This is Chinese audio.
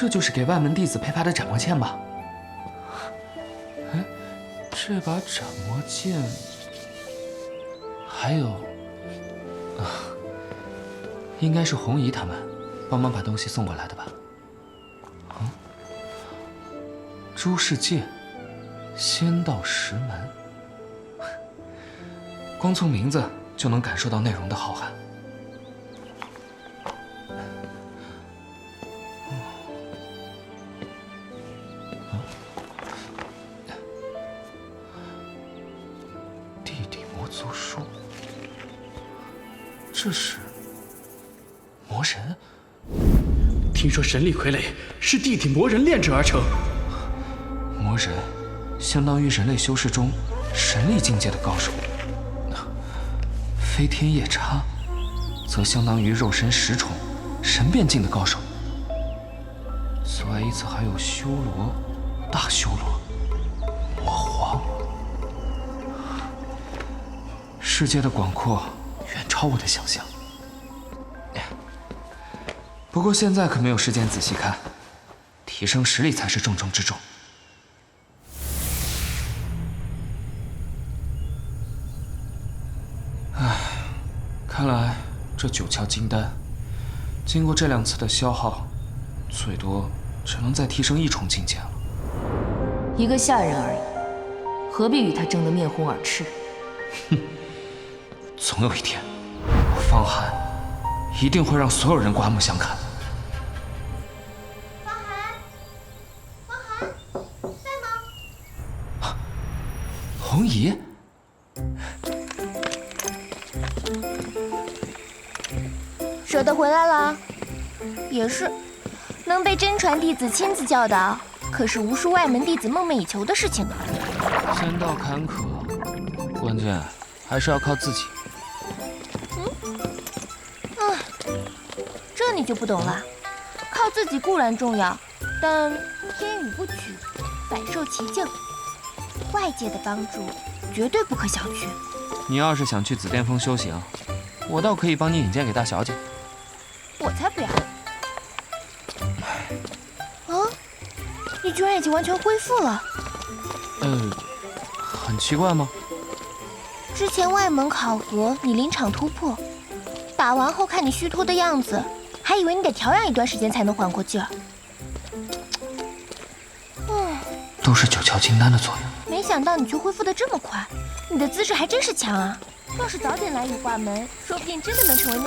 这就是给外门弟子佩戴的斩魔剑吧？哎，这把斩魔剑，还有应该是红姨他们帮忙把东西送过来的吧？诸世界，仙道石门，光从名字就能感受到内容的浩瀚。地底魔族书，这是魔人？听说神力傀儡是地底魔人炼制而成。魔人相当于人类修士中神力境界的高手，飞天夜叉则相当于肉身十重神变境的高手。此外，依次还有修罗、大修罗、魔皇。世界的广阔远超我的想象。不过现在可没有时间仔细看，提升实力才是重中之重。看来这9窍金丹，经过这2次的消耗，最多只能再提升1重境界了。一个下人而已，何必与他争得面红耳赤？哼，总有一天，我方寒一定会让所有人刮目相看。方寒，方寒，在吗？红姨。舍得回来了，也是，能被真传弟子亲自教导，可是无数外门弟子梦寐以求的事情啊。仙道坎坷，关键还是要靠自己。这你就不懂了。靠自己固然重要，但天与不取，百受其境，外界的帮助绝对不可小觑。你要是想去紫巅峰修行，我倒可以帮你引荐给大小姐。我才不要！啊，你居然已经完全恢复了？很奇怪吗？之前外门考核你临场突破，打完后看你虚脱的样子，还以为你得调养一段时间才能缓过劲儿。都是9窍金丹的作用。没想到你却恢复得这么快，你的资质还真是强啊！要是早点来羽化门，说不定真的能成为